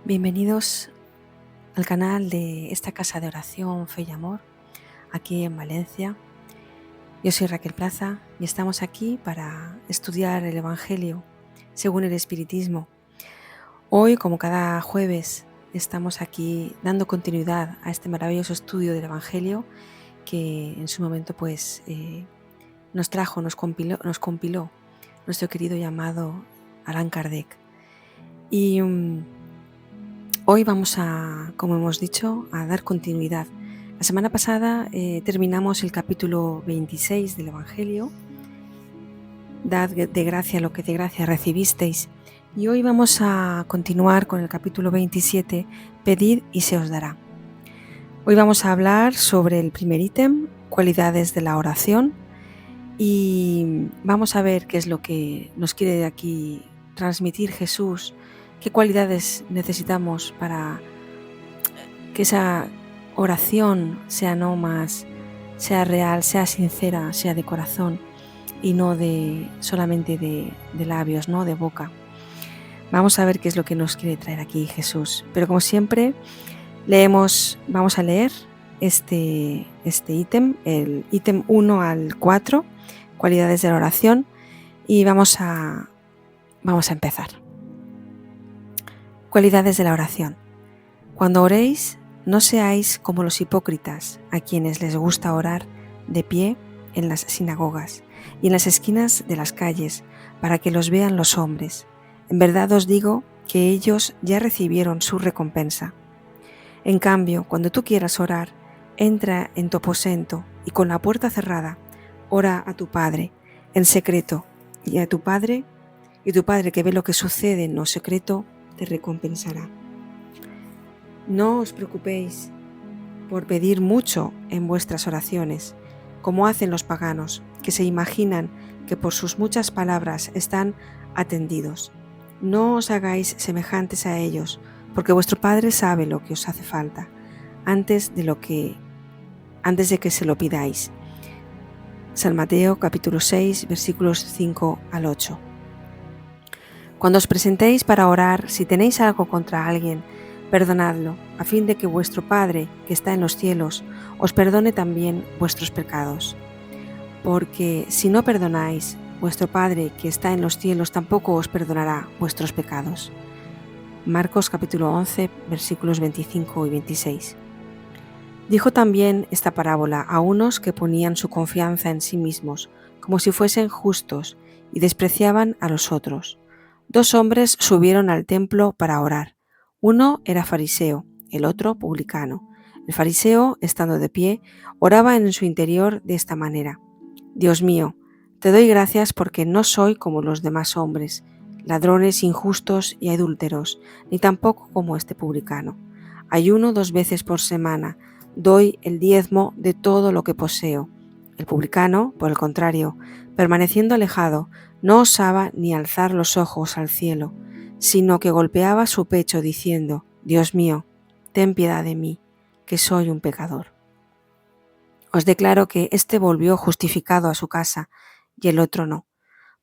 Bienvenidos al canal de esta casa de oración Fe y Amor, aquí en Valencia. Yo soy Raquel Plaza y estamos aquí para estudiar el Evangelio según el Espiritismo. Hoy, como cada jueves, estamos aquí dando continuidad a este maravilloso estudio del Evangelio que en su momento nos compiló nuestro querido y amado Allan Kardec. Y hoy vamos a, como hemos dicho, a dar continuidad. La semana pasada terminamos el capítulo 26 del Evangelio, Dad de gracia lo que de gracia recibisteis, y hoy vamos a continuar con el capítulo 27, Pedid y se os dará. Hoy vamos a hablar sobre el primer ítem, cualidades de la oración, y vamos a ver qué es lo que nos quiere aquí transmitir Jesús, qué cualidades necesitamos para que esa oración sea real, sea sincera, sea de corazón y no solamente de labios, ¿no? De boca. Vamos a ver qué es lo que nos quiere traer aquí Jesús. Pero como siempre, vamos a leer este ítem, el ítem 1 al 4, cualidades de la oración, y vamos a empezar. Cualidades de la oración. Cuando oréis, no seáis como los hipócritas, a quienes les gusta orar de pie en las sinagogas y en las esquinas de las calles, para que los vean los hombres. En verdad os digo que ellos ya recibieron su recompensa. En cambio, cuando tú quieras orar, entra en tu aposento y con la puerta cerrada, ora a tu Padre en secreto, y tu Padre que ve lo que sucede en lo secreto, te recompensará. No os preocupéis por pedir mucho en vuestras oraciones, como hacen los paganos, que se imaginan que por sus muchas palabras están atendidos. No os hagáis semejantes a ellos, porque vuestro Padre sabe lo que os hace falta, antes de que se lo pidáis. San Mateo capítulo 6, versículos 5 al 8. Cuando os presentéis para orar, si tenéis algo contra alguien, perdonadlo, a fin de que vuestro Padre, que está en los cielos, os perdone también vuestros pecados. Porque si no perdonáis, vuestro Padre, que está en los cielos, tampoco os perdonará vuestros pecados. Marcos capítulo 11, versículos 25 y 26. Dijo también esta parábola a unos que ponían su confianza en sí mismos, como si fuesen justos, y despreciaban a los otros. 2 hombres subieron al templo para orar. Uno era fariseo, el otro publicano. El fariseo, estando de pie, oraba en su interior de esta manera: Dios mío, te doy gracias porque no soy como los demás hombres, ladrones, injustos y adúlteros, ni tampoco como este publicano. Ayuno 2 veces por semana, doy el diezmo de todo lo que poseo. El publicano, por el contrario, permaneciendo alejado, no osaba ni alzar los ojos al cielo, sino que golpeaba su pecho diciendo: Dios mío, ten piedad de mí, que soy un pecador. Os declaro que éste volvió justificado a su casa y el otro no,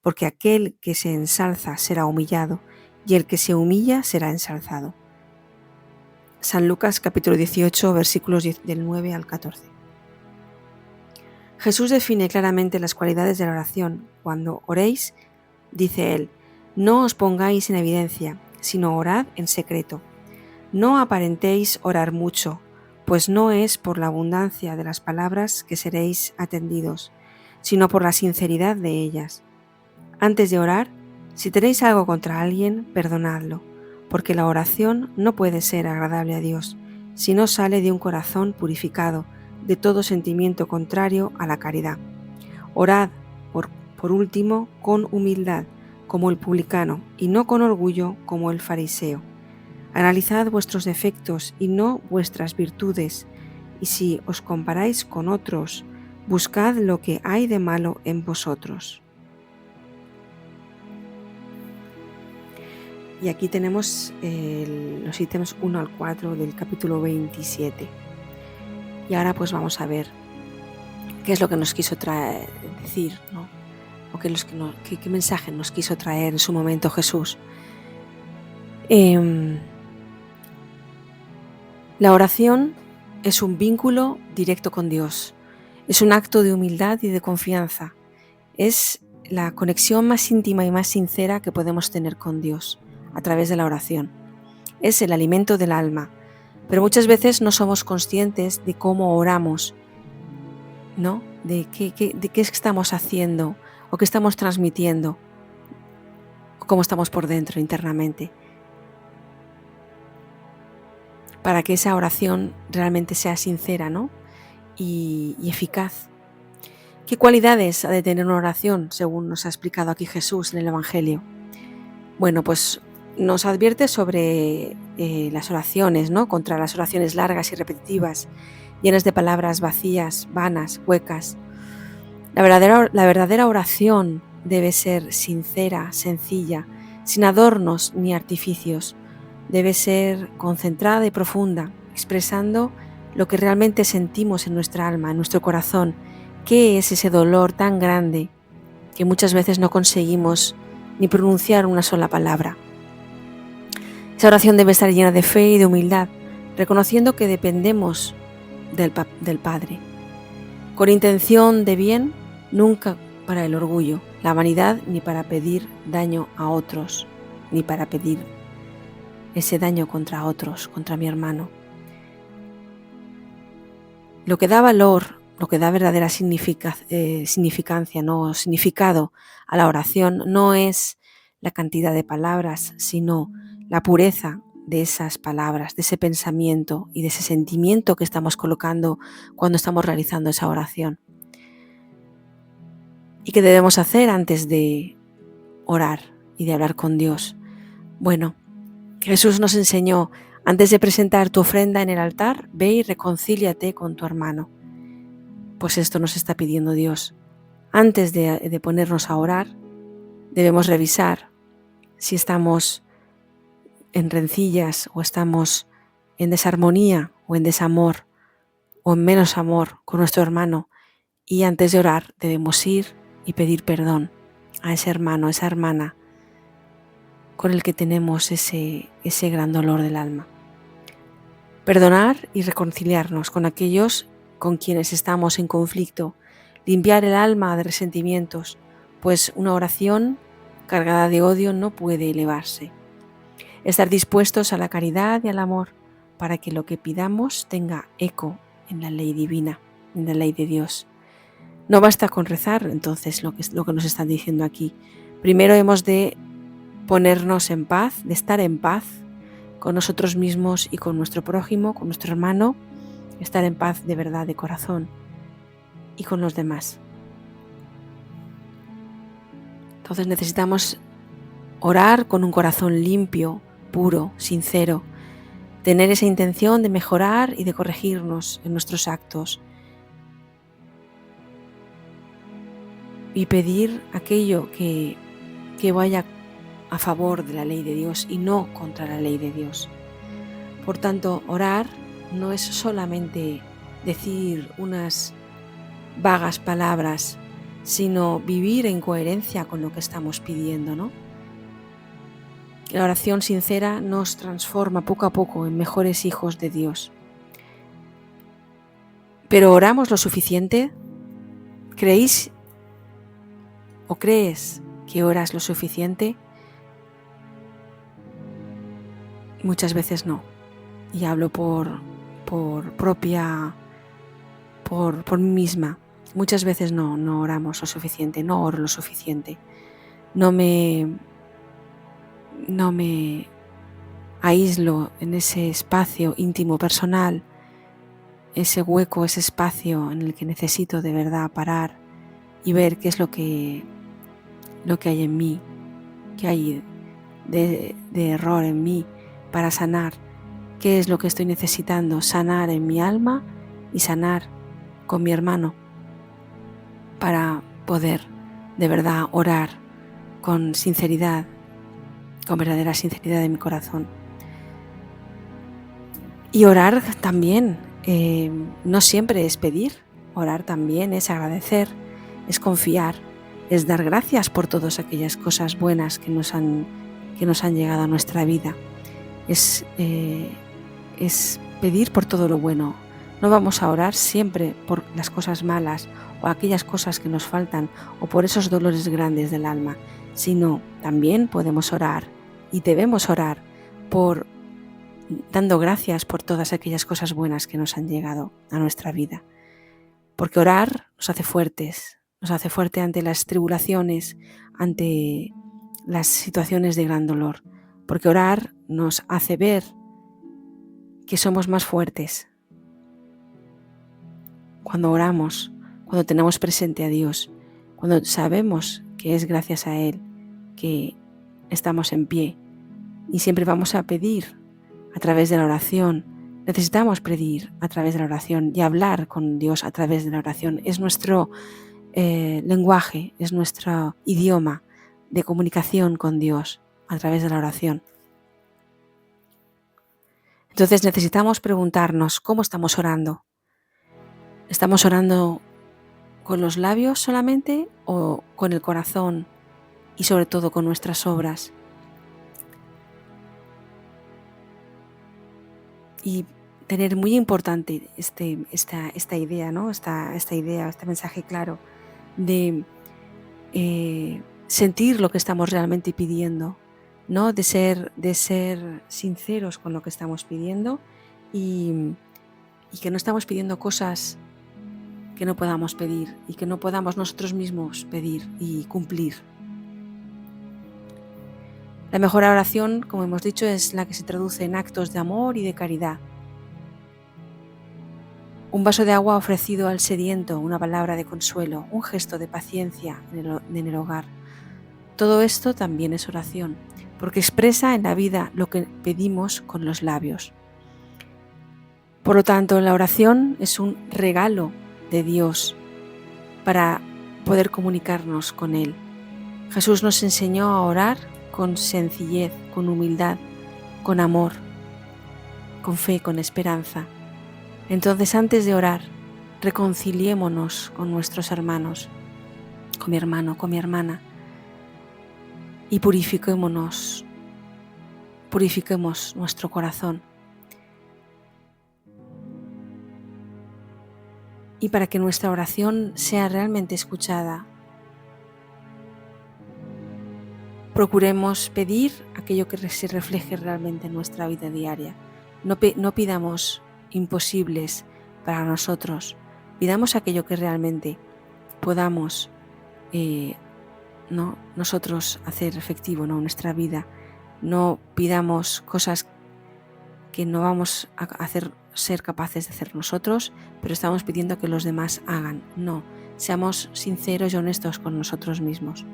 porque aquel que se ensalza será humillado y el que se humilla será ensalzado. San Lucas capítulo 18, versículos del 9 al 14. Jesús define claramente las cualidades de la oración. Cuando oréis, dice él, no os pongáis en evidencia, sino orad en secreto. No aparentéis orar mucho, pues no es por la abundancia de las palabras que seréis atendidos, sino por la sinceridad de ellas. Antes de orar, si tenéis algo contra alguien, perdonadlo, porque la oración no puede ser agradable a Dios, si no sale de un corazón purificado de todo sentimiento contrario a la caridad. Orad, por último, con humildad, como el publicano, y no con orgullo, como el fariseo. Analizad vuestros defectos y no vuestras virtudes, y si os comparáis con otros, buscad lo que hay de malo en vosotros. Y aquí tenemos los ítems 1 al 4 del capítulo 27. Y ahora pues vamos a ver qué es lo que nos quiso decir, ¿no? O qué mensaje nos quiso traer en su momento Jesús. La oración es un vínculo directo con Dios. Es un acto de humildad y de confianza. Es la conexión más íntima y más sincera que podemos tener con Dios a través de la oración. Es el alimento del alma, pero muchas veces no somos conscientes de cómo oramos, ¿no? De qué estamos haciendo o qué estamos transmitiendo o cómo estamos por dentro internamente, para que esa oración realmente sea sincera, ¿no? y eficaz. ¿Qué cualidades ha de tener una oración, según nos ha explicado aquí Jesús en el Evangelio? Bueno, pues nos advierte sobre las oraciones, ¿no? Contra las oraciones largas y repetitivas, llenas de palabras vacías, vanas, huecas. La verdadera oración debe ser sincera, sencilla, sin adornos ni artificios. Debe ser concentrada y profunda, expresando lo que realmente sentimos en nuestra alma, en nuestro corazón. ¿Qué es ese dolor tan grande que muchas veces no conseguimos ni pronunciar una sola palabra? Esa oración debe estar llena de fe y de humildad, reconociendo que dependemos del Padre, con intención de bien, nunca para el orgullo, la vanidad, ni para pedir daño a otros, ni para pedir ese daño contra otros, contra mi hermano. Lo que da valor, lo que da verdadera significancia, ¿no? Significado a la oración no es la cantidad de palabras, sino la pureza de esas palabras, de ese pensamiento y de ese sentimiento que estamos colocando cuando estamos realizando esa oración. ¿Y qué debemos hacer antes de orar y de hablar con Dios? Bueno, Jesús nos enseñó: antes de presentar tu ofrenda en el altar, ve y reconcíliate con tu hermano. Pues esto nos está pidiendo Dios. Antes de ponernos a orar, debemos revisar si estamos en rencillas o estamos en desarmonía o en desamor o en menos amor con nuestro hermano. Y antes de orar debemos ir y pedir perdón a ese hermano, a esa hermana con el que tenemos ese gran dolor del alma. Perdonar y reconciliarnos con aquellos con quienes estamos en conflicto, limpiar el alma de resentimientos, pues una oración cargada de odio no puede elevarse. Estar dispuestos a la caridad y al amor para que lo que pidamos tenga eco en la ley divina, en la ley de Dios. No basta con rezar, entonces, lo que nos están diciendo aquí. Primero hemos de ponernos en paz, de estar en paz con nosotros mismos y con nuestro prójimo, con nuestro hermano, estar en paz de verdad, de corazón, y con los demás. Entonces necesitamos orar con un corazón limpio, puro, sincero, tener esa intención de mejorar y de corregirnos en nuestros actos y pedir aquello que vaya a favor de la ley de Dios y no contra la ley de Dios. Por tanto, orar no es solamente decir unas vagas palabras, sino vivir en coherencia con lo que estamos pidiendo, ¿no? La oración sincera nos transforma poco a poco en mejores hijos de Dios. ¿Pero oramos lo suficiente? ¿Creéis o crees que oras lo suficiente? Muchas veces no. Y hablo por mí misma. Muchas veces no oramos lo suficiente, no oro lo suficiente. No me aíslo en ese espacio íntimo, personal, ese hueco, ese espacio en el que necesito de verdad parar y ver qué es lo que hay en mí, qué hay de error en mí para sanar, qué es lo que estoy necesitando sanar en mi alma y sanar con mi hermano para poder de verdad orar con sinceridad, con verdadera sinceridad de mi corazón. Y orar también no siempre es pedir, orar también es agradecer, es confiar, es dar gracias por todas aquellas cosas buenas que nos han llegado a nuestra vida. Es pedir por todo lo bueno. No vamos a orar siempre por las cosas malas o aquellas cosas que nos faltan o por esos dolores grandes del alma, sino también podemos orar y debemos orar por dando gracias por todas aquellas cosas buenas que nos han llegado a nuestra vida. Porque orar nos hace fuertes ante las tribulaciones, ante las situaciones de gran dolor. Porque orar nos hace ver que somos más fuertes. Cuando oramos, cuando tenemos presente a Dios, cuando sabemos que es gracias a Él que estamos en pie y siempre vamos a pedir a través de la oración. Necesitamos pedir a través de la oración y hablar con Dios a través de la oración. Es nuestro lenguaje, es nuestro idioma de comunicación con Dios a través de la oración. Entonces necesitamos preguntarnos cómo estamos orando. ¿Estamos orando con los labios solamente o con el corazón y sobre todo con nuestras obras? Y tener muy importante esta idea, ¿no? Esta idea, este mensaje claro de sentir lo que estamos realmente pidiendo, ¿no? De ser sinceros con lo que estamos pidiendo y que no estamos pidiendo cosas que no podamos pedir y que no podamos nosotros mismos pedir y cumplir. La mejor oración, como hemos dicho, es la que se traduce en actos de amor y de caridad. Un vaso de agua ofrecido al sediento, una palabra de consuelo, un gesto de paciencia en el hogar. Todo esto también es oración, porque expresa en la vida lo que pedimos con los labios. Por lo tanto, la oración es un regalo de Dios para poder comunicarnos con Él. Jesús nos enseñó a orar con sencillez, con humildad, con amor, con fe, con esperanza. Entonces, antes de orar, reconciliémonos con nuestros hermanos, con mi hermano, con mi hermana, y purifiquemos nuestro corazón. Y para que nuestra oración sea realmente escuchada, procuremos pedir aquello que se refleje realmente en nuestra vida diaria. No pidamos imposibles para nosotros, pidamos aquello que realmente podamos nosotros hacer efectivo en nuestra vida. No pidamos cosas que no vamos a ser capaces de hacer nosotros, pero estamos pidiendo que los demás hagan. No, seamos sinceros y honestos con nosotros mismos.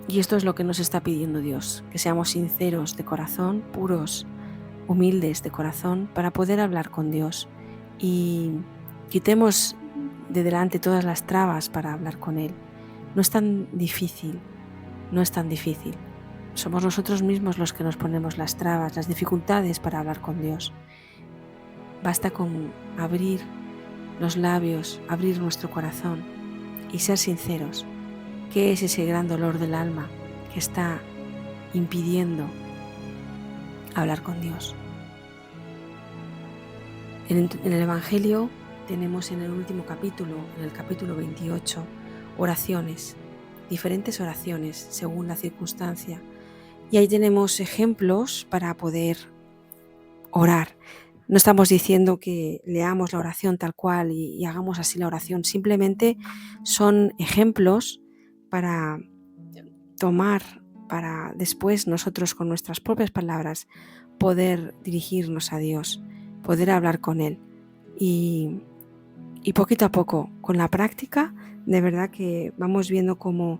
Y esto es lo que nos está pidiendo Dios, que seamos sinceros de corazón, puros, humildes de corazón, para poder hablar con Dios y quitemos de delante todas las trabas para hablar con Él. No es tan difícil. Somos nosotros mismos los que nos ponemos las trabas, las dificultades para hablar con Dios. Basta con abrir los labios, abrir nuestro corazón y ser sinceros. ¿Qué es ese gran dolor del alma que está impidiendo hablar con Dios? En el Evangelio tenemos en el último capítulo, en el capítulo 28, oraciones, diferentes oraciones según la circunstancia. Y ahí tenemos ejemplos para poder orar. No estamos diciendo que leamos la oración tal cual y hagamos así la oración. Simplemente son ejemplos para tomar, para después nosotros con nuestras propias palabras poder dirigirnos a Dios, poder hablar con Él. Y poquito a poco, con la práctica, de verdad que vamos viendo cómo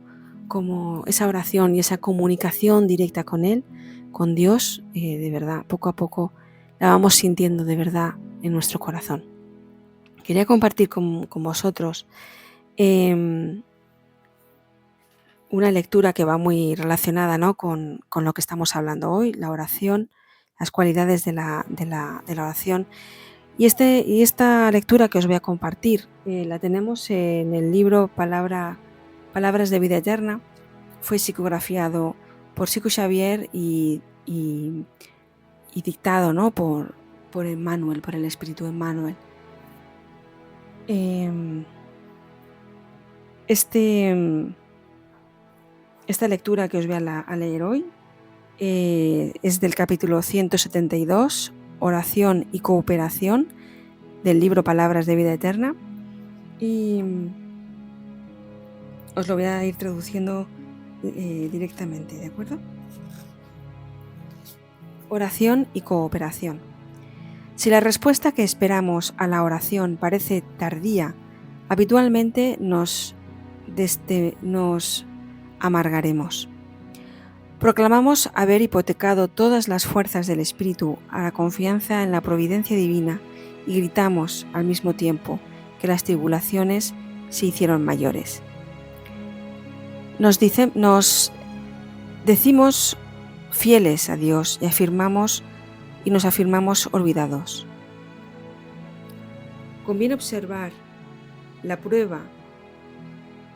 esa oración y esa comunicación directa con Él, con Dios, de verdad, poco a poco la vamos sintiendo de verdad en nuestro corazón. Quería compartir con vosotros una lectura que va muy relacionada, ¿no?, con lo que estamos hablando hoy, la oración, las cualidades de la oración. Y esta lectura que os voy a compartir la tenemos en el libro Palabras de Vida Eterna. Fue psicografiado por Chico Xavier y dictado, ¿no?, por por Emmanuel, por el Espíritu Emmanuel. Esta lectura que os voy a leer hoy es del capítulo 172, Oración y Cooperación, del libro Palabras de Vida Eterna, y os lo voy a ir traduciendo directamente, ¿de acuerdo? Oración y cooperación. Si la respuesta que esperamos a la oración parece tardía, habitualmente nos amargaremos. Proclamamos haber hipotecado todas las fuerzas del Espíritu a la confianza en la providencia divina y gritamos al mismo tiempo que las tribulaciones se hicieron mayores. Nos decimos fieles a Dios y nos afirmamos olvidados. Conviene observar que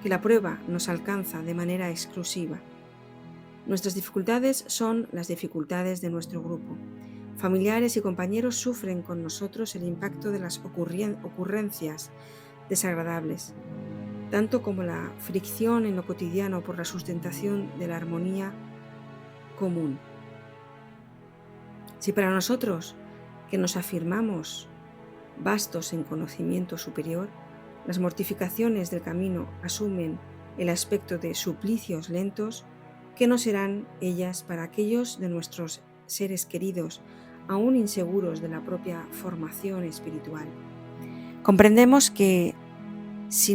la prueba nos alcanza de manera exclusiva. Nuestras dificultades son las dificultades de nuestro grupo. Familiares y compañeros sufren con nosotros el impacto de las ocurrencias desagradables, tanto como la fricción en lo cotidiano por la sustentación de la armonía común. Si para nosotros, que nos afirmamos vastos en conocimiento superior, las mortificaciones del camino asumen el aspecto de suplicios lentos, ¿qué no serán ellas para aquellos de nuestros seres queridos, aún inseguros de la propia formación espiritual? Comprendemos que si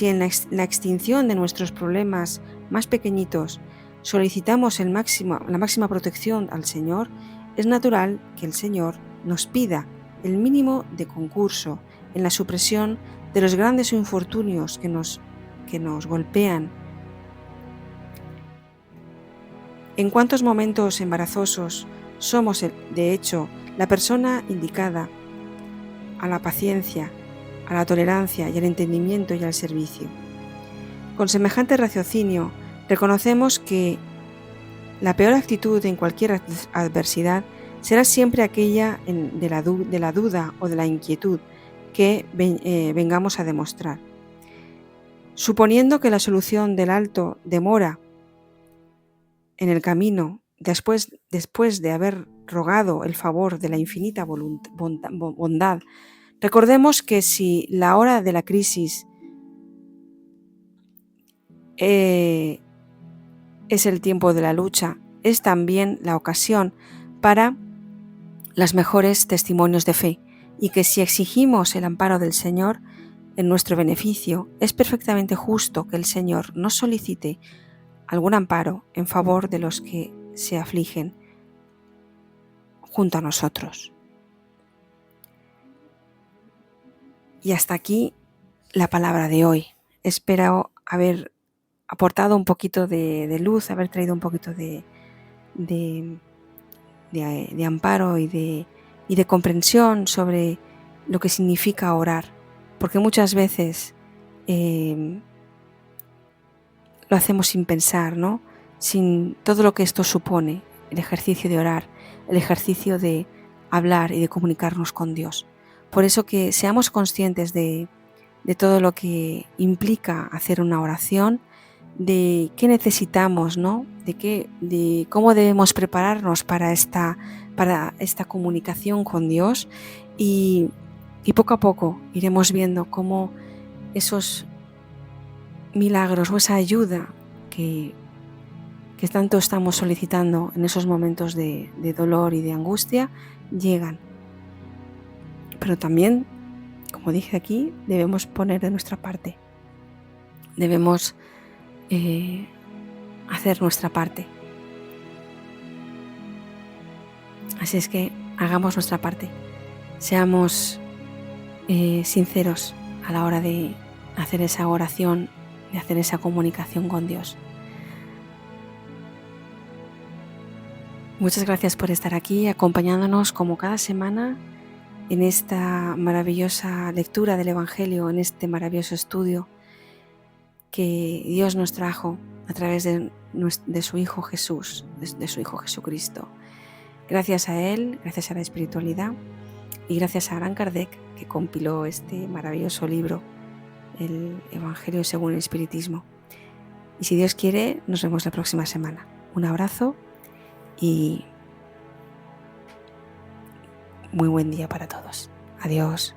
en la extinción de nuestros problemas más pequeñitos solicitamos la máxima protección al Señor, es natural que el Señor nos pida el mínimo de concurso en la supresión de los grandes infortunios que nos golpean. En cuántos momentos embarazosos somos, de hecho, la persona indicada a la paciencia, a la tolerancia y al entendimiento y al servicio. Con semejante raciocinio, reconocemos que la peor actitud en cualquier adversidad será siempre aquella de la duda o de la inquietud que vengamos a demostrar. Suponiendo que la solución del alto demora en el camino después de haber rogado el favor de la infinita bondad, recordemos que si la hora de la crisis es el tiempo de la lucha, es también la ocasión para los mejores testimonios de fe, y que si exigimos el amparo del Señor en nuestro beneficio, es perfectamente justo que el Señor nos solicite algún amparo en favor de los que se afligen junto a nosotros. Y hasta aquí la palabra de hoy. Espero haber aportado un poquito de luz, haber traído un poquito de amparo y de comprensión sobre lo que significa orar, porque muchas veces lo hacemos sin pensar, ¿no? Sin todo lo que esto supone, el ejercicio de orar, el ejercicio de hablar y de comunicarnos con Dios. Por eso que seamos conscientes de todo lo que implica hacer una oración, de qué necesitamos, ¿no? De cómo debemos prepararnos para esta comunicación con Dios, y poco a poco iremos viendo cómo esos milagros o esa ayuda que tanto estamos solicitando en esos momentos de dolor y de angustia llegan. Pero también, como dije aquí, debemos poner de nuestra parte. Debemos hacer nuestra parte. Así es que hagamos nuestra parte. Seamos sinceros a la hora de hacer esa oración, de hacer esa comunicación con Dios. Muchas gracias por estar aquí acompañándonos como cada semana en esta maravillosa lectura del Evangelio, en este maravilloso estudio que Dios nos trajo a través de su Hijo Jesús, de su Hijo Jesucristo. Gracias a él, gracias a la espiritualidad y gracias a Allan Kardec, que compiló este maravilloso libro, el Evangelio según el Espiritismo. Y si Dios quiere, nos vemos la próxima semana. Un abrazo y muy buen día para todos. Adiós.